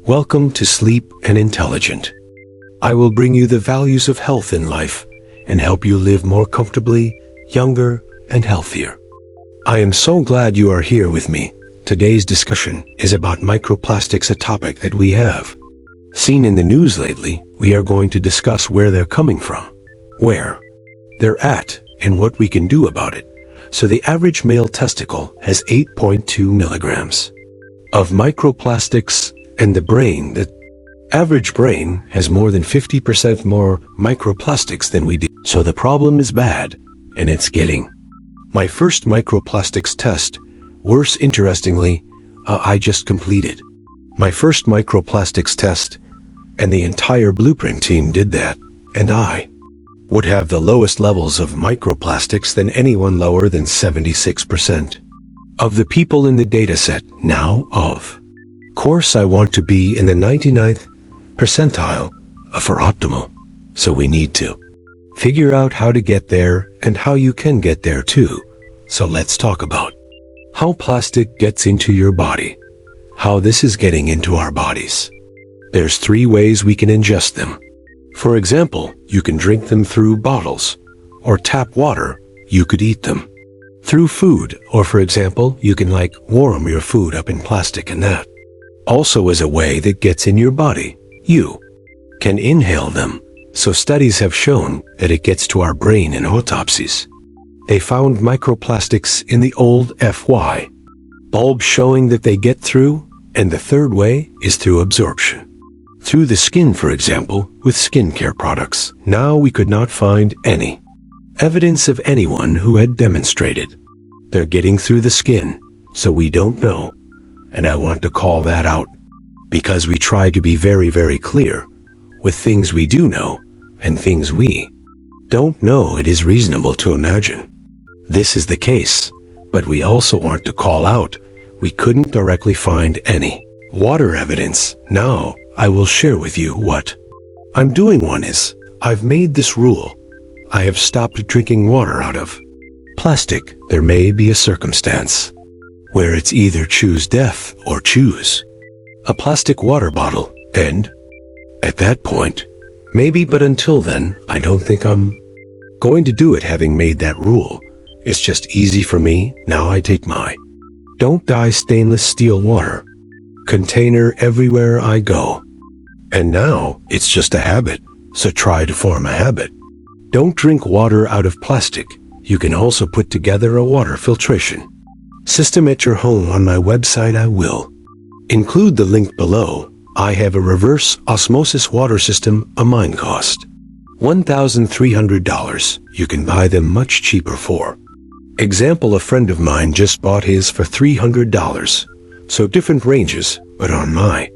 Welcome to Sleep and Intelligent. I will bring you the values of health in life and help you live more comfortably, younger, and healthier. I am so glad you are here with me. Today's discussion is about microplastics, a topic that we have seen in the news lately. We are going to discuss where they're coming from, where they're at, and what we can do about it. So the average male testicle has 8.2 milligrams of microplastics, and the average brain has more than 50% more microplastics than we do. So the problem is bad, and it's getting. My first microplastics test, worse interestingly, I just completed my first microplastics test, and the entire Blueprint team did that, and I would have the lowest levels of microplastics than anyone, lower than 76% of the people in the dataset. Now, of course, I want to be in the 99th percentile for optimal, so we need to figure out how to get there and how you can get there too. So let's talk about how plastic gets into your body, how this is getting into our bodies. There's 3 ways we can ingest them. For example, you can drink them through bottles, or tap water. You could eat them through food, or for example, you can warm your food up in plastic, and that also is a way that gets in your body. You can inhale them. So studies have shown that it gets to our brain in autopsies. They found microplastics in the old FY bulb, showing that they get through. And the third way is through absorption. Through the skin, for example, with skincare products. Now we could not find any evidence of anyone who had demonstrated they're getting through the skin, so we don't know. And I want to call that out, because we try to be very, very clear with things we do know and things we don't know. It is reasonable to imagine this is the case, but we also want to call out we couldn't directly find any water evidence. Now, I will share with you what I'm doing. One is, I've made this rule. I have stopped drinking water out of plastic. There may be a circumstance where it's either choose death or choose a plastic water bottle, and at that point, maybe, but until then, I don't think I'm going to do it. Having made that rule, it's just easy for me. Now I take my Don't Die stainless steel water container everywhere I go. And now, it's just a habit, so try to form a habit. Don't drink water out of plastic. You can also put together a water filtration system at your home. On my website, I will include the link below. I have a reverse osmosis water system. A mine cost $1,300. You can buy them much cheaper. For example, a friend of mine just bought his for $300. So different ranges, but on my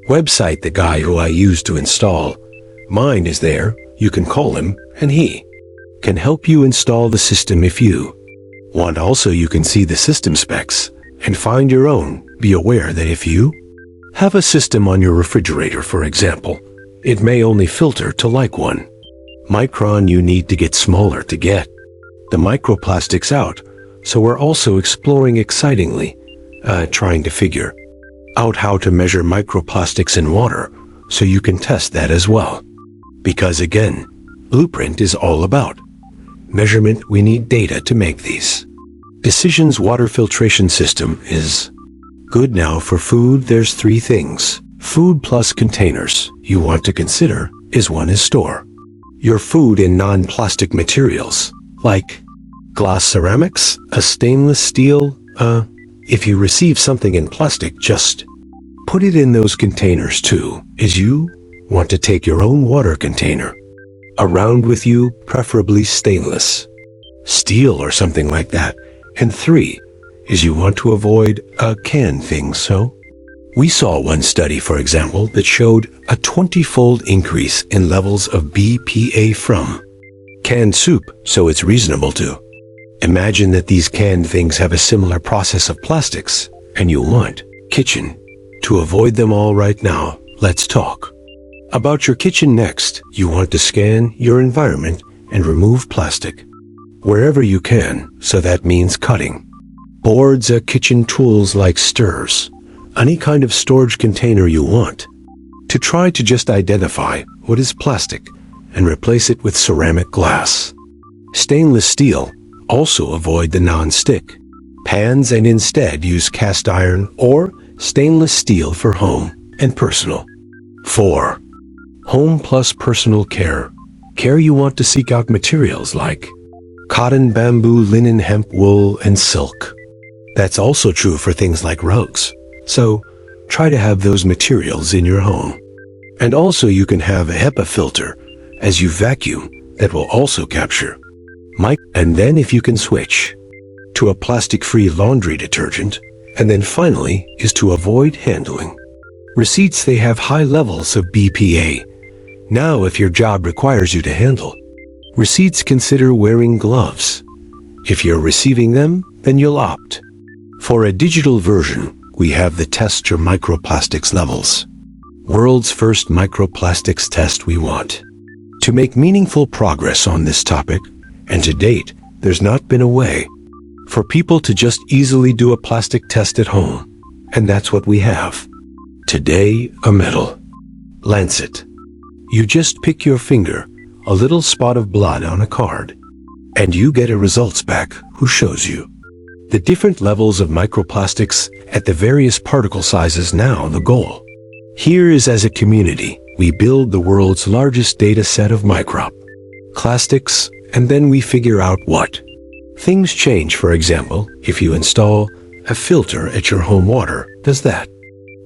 website, the guy who I used to install mine is there. You can call him, and he can help you install the system if you want. Also, you can see the system specs and find your own. Be aware that if you have a system on your refrigerator, for example, it may only filter to 1 micron. You need to get smaller to get the microplastics out. So we're also exploring excitingly, trying to figure out how to measure microplastics in water, so you can test that as well. Because again, Blueprint is all about measurement. We need data to make these decisions. Water filtration system is good. Now for food, there's 3 things. Food plus containers you want to consider is one is store your food in non-plastic materials, like glass ceramics, a stainless steel. If you receive something in plastic, just put it in those containers. 2 is you want to take your own water container around with you, preferably stainless steel or something like that. And 3 is you want to avoid canned things. So we saw one study, for example, that showed a 20-fold increase in levels of BPA from canned soup. So it's reasonable to imagine that these canned things have a similar process of plastics, and you want kitchen to avoid them all. Right now, let's talk about your kitchen next. You want to scan your environment and remove plastic wherever you can. So that means cutting boards, kitchen tools like stirrers, any kind of storage container you want. To try to just identify what is plastic and replace it with ceramic glass. Stainless steel, also avoid the non-stick pans and instead use cast iron or stainless steel for home and personal. 4. Home plus personal care. Care you want to seek out materials like cotton, bamboo, linen, hemp, wool, and silk. That's also true for things like rugs. So, try to have those materials in your home. And also you can have a HEPA filter as you vacuum that will also capture and then if you can switch to a plastic-free laundry detergent, and then finally is to avoid handling receipts. They have high levels of BPA. Now if your job requires you to handle receipts, consider wearing gloves. If you're receiving them, then you'll opt for a digital version. We have the test your microplastics levels. World's first microplastics test. We want to make meaningful progress on this topic, and to date, there's not been a way for people to just easily do a plastic test at home. And that's what we have. Today, a metal Lancet. You just pick your finger, a little spot of blood on a card, and you get a results back who shows you the different levels of microplastics at the various particle sizes. Now the goal here is, as a community, we build the world's largest data set of microplastics, and then we figure out what things change. For example, if you install a filter at your home water, does that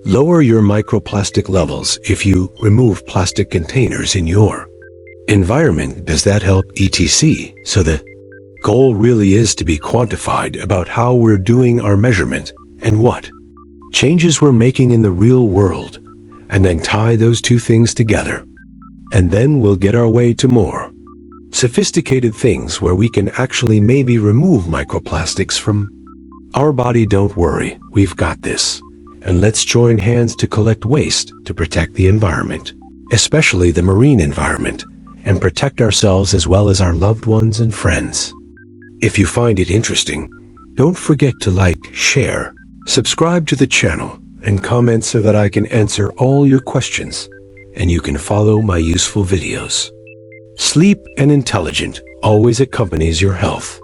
lower your microplastic levels? If you remove plastic containers in your environment, does that help, etc.? So the goal really is to be quantified about how we're doing our measurement and what changes we're making in the real world, and then tie those two things together. And then we'll get our way to more sophisticated things where we can actually maybe remove microplastics from our body. Don't worry, we've got this. And let's join hands to collect waste to protect the environment, especially the marine environment, and protect ourselves as well as our loved ones and friends. If you find it interesting, don't forget to like, share, subscribe to the channel, and comment so that I can answer all your questions, and you can follow my useful videos. Sleep and intelligent always accompanies your health.